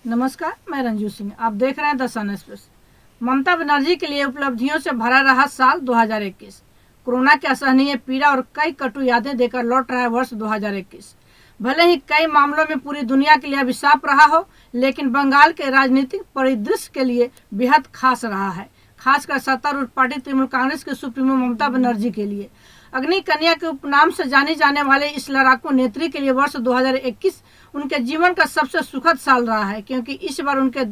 नमस्कार, मैं रंजू सिंह। आप देख रहे हैं the sun express. Mamata Banerjee के लिए उपलब्धियों से भरा रहा साल 2021। कोरोना की असहनीय पीड़ा और कई कटु यादें देकर लौट रहा है वर्ष 2021। भले ही कई मामलों में पूरी दुनिया के लिए अभिशाप रहा हो, लेकिन बंगाल के राजनीतिक परिदृश्य के लिए बेहद खास रहा है, खासकर सत्तारूढ़ पार्टी तृणमूल कांग्रेस के सुप्रीमो ममता बनर्जी के लिए। अग्नि कन्या के उपनाम से जाने जाने वाले इस लड़ाकू नेत्री के लिए वर्ष 2021 उनके जीवन का सबसे सुखद साल रहा है, क्योंकि इस बार उनके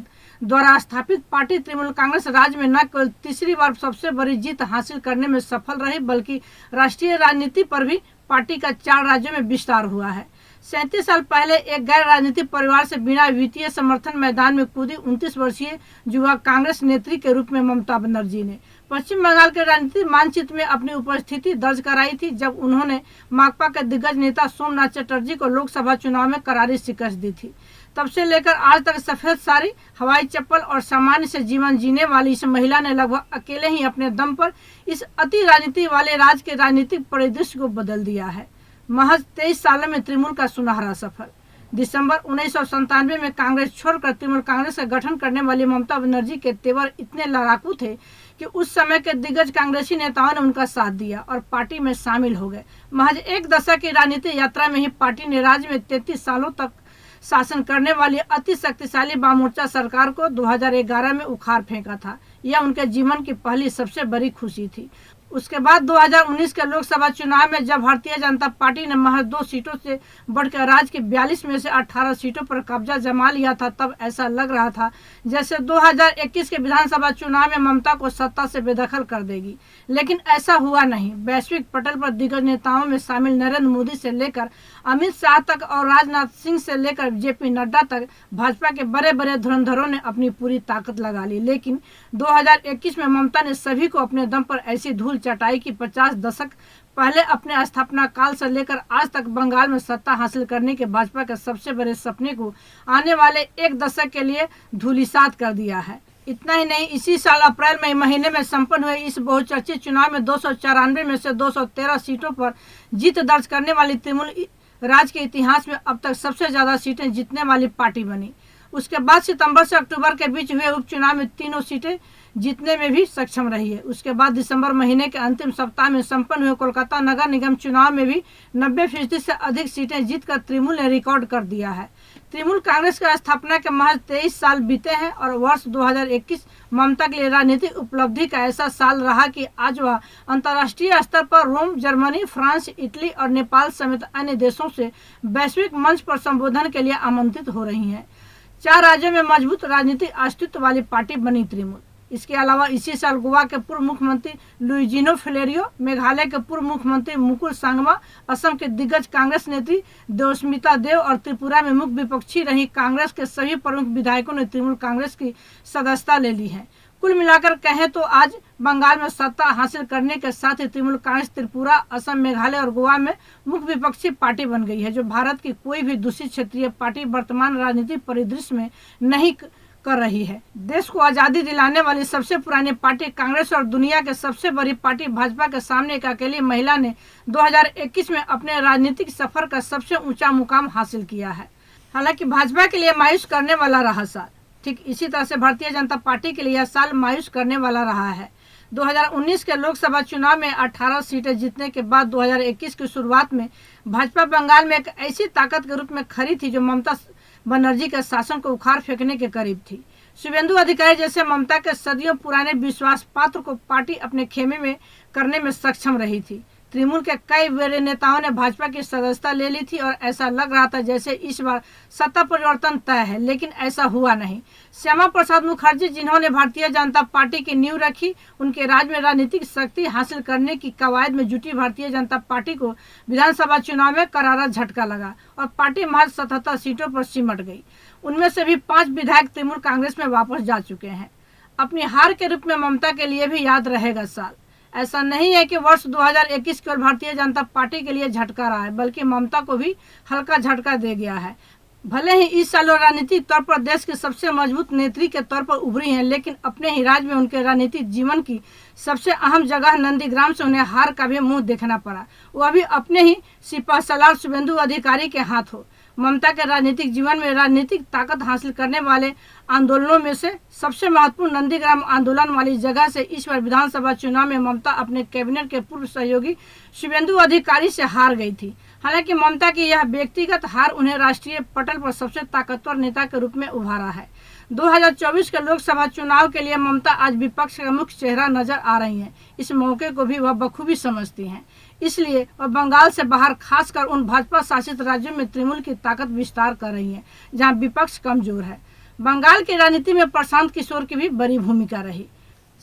द्वारा स्थापित पार्टी तृणमूल कांग्रेस राज्य में न केवल तीसरी बार सबसे बड़ी जीत हासिल करने में सफल रही, बल्कि राष्ट्रीय राजनीति पर भी पार्टी का 4 राज्यों में विस्तार हुआ है। 37 साल पहले एक गैर राजनीतिक परिवार से बिना वित्तीय समर्थन मैदान में कूदी 29 वर्षीय युवा कांग्रेस नेत्री के रूप में ममता बनर्जी ने पश्चिम बंगाल के राजनीतिक मानचित्र में अपनी उपस्थिति दर्ज कराई थी, जब उन्होंने माकपा के दिग्गज नेता सोमनाथ चटर्जी को लोकसभा चुनाव में करारी शिकस्त दी थी। तब से लेकर आज तक सफेद साड़ी, हवाई चप्पल और सामान्य से जीवन जीने वाली इस महिला ने लगभग अकेले ही अपने दम पर इस अति राजनीति वाले राज्य के राजनीतिक परिदृश्य को बदल दिया है। महज 23 सालों में तृणमूल का सुनहरा सफर। दिसंबर 1997 में कांग्रेस छोड़कर तृणमूल कांग्रेस का गठन करने वाली ममता बनर्जी के तेवर इतने लड़ाकू थे कि उस समय के दिग्गज कांग्रेसी नेताओं ने उनका साथ दिया और पार्टी में शामिल हो गए। महज एक दशक की राजनीतिक यात्रा में ही पार्टी ने राज्य में 33 सालों तक शासन करने वाली अति शक्तिशाली वाममोर्चा सरकार को 2011 में उखाड़ फेंका था। यह उनके जीवन की पहली सबसे बड़ी खुशी थी। उसके बाद 2019 के लोकसभा चुनाव में जब भारतीय जनता पार्टी ने महज 2 सीटों से बढ़कर राज्य की 42 में से 18 सीटों पर कब्जा जमा लिया था, तब ऐसा लग रहा था जैसे 2021 के विधानसभा चुनाव में ममता को सत्ता से बेदखल कर देगी, लेकिन ऐसा हुआ नहीं। वैश्विक पटल पर दिग्गज नेताओं में शामिल नरेंद्र मोदी से लेकर अमित शाह तक और राजनाथ सिंह से लेकर जेपी नड्डा तक भाजपा के बड़े बड़े धुरंधरों ने अपनी पूरी ताकत लगा ली, लेकिन 2021 में ममता ने सभी को अपने दम पर ऐसी धूल चटाई की 50 दशक पहले अपने स्थापना काल से लेकर आज तक बंगाल में सत्ता हासिल करने के भाजपा के सबसे बड़े सपने को आने वाले एक दशक के लिए धूलिसात कर दिया है। इतना ही नहीं, इसी साल अप्रैल महीने में संपन्न हुए इस बहुचर्चित चुनाव में 294 में से 213 सीटों पर जीत दर्ज करने वाली तृणमूल राज्य के इतिहास में अब तक सबसे ज्यादा सीटें जीतने वाली पार्टी बनी। उसके बाद सितंबर से अक्टूबर के बीच हुए उपचुनाव में तीनों सीटें जीतने में भी सक्षम रही है। उसके बाद दिसंबर महीने के अंतिम सप्ताह में संपन्न हुए कोलकाता नगर निगम चुनाव में भी 90% से अधिक सीटें जीतकर तृणमूल ने रिकॉर्ड कर दिया है। तृणमूल कांग्रेस की स्थापना के महज 23 साल बीते हैं और वर्ष 2021 ममता के लिए राजनीतिक उपलब्धि का ऐसा साल रहा कि आज वह अंतर्राष्ट्रीय स्तर पर रोम, जर्मनी, फ्रांस, इटली और नेपाल समेत अन्य देशों से वैश्विक मंच पर संबोधन के लिए आमंत्रित हो रही हैं। 4 राज्यों में मजबूत राजनीतिक अस्तित्व वाली पार्टी बनी तृणमूल। इसके अलावा इसी साल गोवा के पूर्व मुख्यमंत्री लुइजिनो फ्लेरियो, मेघालय के पूर्व मुख्यमंत्री मुकुल संगमा, असम के दिग्गज कांग्रेस नेत्री देवस्मिता देव और त्रिपुरा में मुख्य विपक्षी रही कांग्रेस के सभी प्रमुख विधायकों ने तृणमूल कांग्रेस की सदस्यता ले ली है। कुल मिलाकर कहें तो आज बंगाल में सत्ता हासिल करने के साथ ही तृणमूल कांग्रेस त्रिपुरा, असम, मेघालय और गोवा में मुख्य विपक्षी पार्टी बन गई है, जो भारत की कोई भी दूसरी क्षेत्रीय पार्टी वर्तमान राजनीतिक परिदृश्य में नहीं कर रही है। देश को आजादी दिलाने वाली सबसे पुरानी पार्टी कांग्रेस और दुनिया के सबसे बड़ी पार्टी भाजपा के सामने एक अकेली महिला ने 2021 में अपने राजनीतिक सफर का सबसे ऊंचा मुकाम हासिल किया है। हालांकि भाजपा के लिए मायूस करने वाला रहा साल, ठीक इसी तरह से भारतीय जनता पार्टी के लिए यह साल मायूस करने वाला रहा है। 2019 के लोकसभा चुनाव में 18 सीटें जीतने के बाद 2021 की शुरुआत में भाजपा बंगाल में एक ऐसी ताकत के रूप में खड़ी थी जो ममता बनर्जी के शासन को उखाड़ फेंकने के करीब थी। शुभेंदु अधिकारी जैसे ममता के सदियों पुराने विश्वास पात्र को पार्टी अपने खेमे में करने में सक्षम रही थी। तृणमूल के कई बड़े नेताओं ने भाजपा की सदस्यता ले ली थी और ऐसा लग रहा था जैसे इस बार सत्ता परिवर्तन तय है, लेकिन ऐसा हुआ नहीं। श्यामा प्रसाद मुखर्जी, जिन्होंने भारतीय जनता पार्टी की नींव रखी, उनके राज में राजनीतिक शक्ति हासिल करने की कवायद में जुटी भारतीय जनता पार्टी को विधानसभा चुनाव में करारा झटका लगा और पार्टी महज 77 सीटों पर सिमट गई। उनमें से भी 5 विधायक तृणमूल कांग्रेस में वापस जा चुके हैं। अपनी हार के रूप में ममता के लिए भी याद रहेगा साल। ऐसा नहीं है कि वर्ष 2021 केवल भारतीय जनता पार्टी के लिए झटका रहा है, बल्कि ममता को भी हल्का झटका दे गया है। भले ही इस साल राजनीतिक तौर पर देश की सबसे मजबूत नेत्री के तौर पर उभरी हैं, लेकिन अपने ही राज्य में उनके राजनीतिक जीवन की सबसे अहम जगह नंदीग्राम से उन्हें हार का भी मुंह देखना पड़ा, वह भी अपने ही सिपहसालार शुभेंदु अधिकारी के हाथ हो। ममता के राजनीतिक जीवन में राजनीतिक ताकत हासिल करने वाले आंदोलनों में से सबसे महत्वपूर्ण नंदीग्राम आंदोलन वाली जगह से इस बार विधानसभा चुनाव में ममता अपने कैबिनेट के पूर्व सहयोगी शुभेंदु अधिकारी से हार गई थी। हालांकि ममता की यह व्यक्तिगत हार उन्हें राष्ट्रीय पटल पर सबसे ताकतवर नेता के रूप में उभारा है। 2024 के लोकसभा चुनाव के लिए ममता आज विपक्ष का मुख्य चेहरा नजर आ रही हैं। इस मौके को भी वह बखूबी समझती हैं, इसलिए वह बंगाल से बाहर खासकर उन भाजपा शासित राज्यों में तृणमूल की ताकत विस्तार कर रही है जहां विपक्ष कमजोर है। बंगाल की राजनीति में प्रशांत किशोर की भी बड़ी भूमिका रही।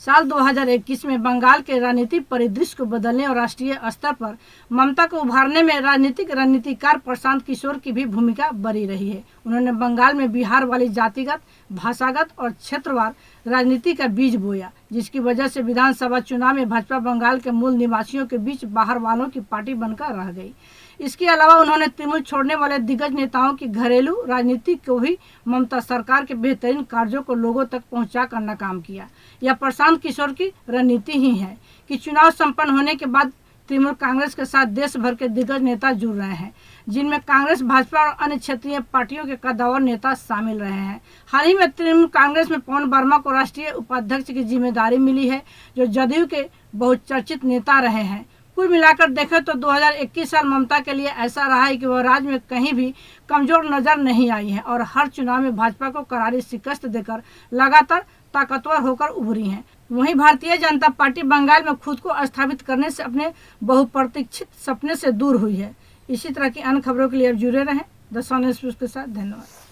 साल 2021 में बंगाल के राजनीतिक परिदृश्य को बदलने और राष्ट्रीय स्तर पर ममता को उभारने में राजनीतिक रणनीतिकार प्रशांत किशोर की भी भूमिका बड़ी रही है। उन्होंने बंगाल में बिहार वाली जातिगत, भाषागत और क्षेत्रवार राजनीति का बीज बोया, जिसकी वजह से विधानसभा चुनाव में भाजपा बंगाल के मूल निवासियों के बीच बाहर वालों की पार्टी बनकर रह गई। इसके अलावा उन्होंने तृणमूल छोड़ने वाले दिग्गज नेताओं की घरेलू राजनीति को भी ममता सरकार के बेहतरीन कार्यों को लोगों तक पहुंचा कर नाकाम किया। यह प्रशांत किशोर की रणनीति ही है कि चुनाव संपन्न होने के बाद तृणमूल कांग्रेस के साथ देश भर के दिग्गज नेता जुड़ रहे हैं, जिनमें कांग्रेस, भाजपा और अन्य क्षेत्रीय पार्टियों के कद्दावर नेता शामिल रहे हैं। हाल ही में तृणमूल कांग्रेस में पवन वर्मा को राष्ट्रीय उपाध्यक्ष की जिम्मेदारी मिली है, जो जदयू के बहुचर्चित नेता रहे हैं। कुल मिलाकर देखें तो 2021 साल ममता के लिए ऐसा रहा है कि वह राज्य में कहीं भी कमजोर नजर नहीं आई है और हर चुनाव में भाजपा को करारी शिकस्त देकर लगातार ताकतवर होकर उभरी हैं। वहीं भारतीय जनता पार्टी बंगाल में खुद को स्थापित करने से अपने बहुप्रतीक्षित सपने से दूर हुई है। इसी तरह की अन्य खबरों के लिए अब जुड़े रहें द सन एक्सप्रेस के साथ। धन्यवाद।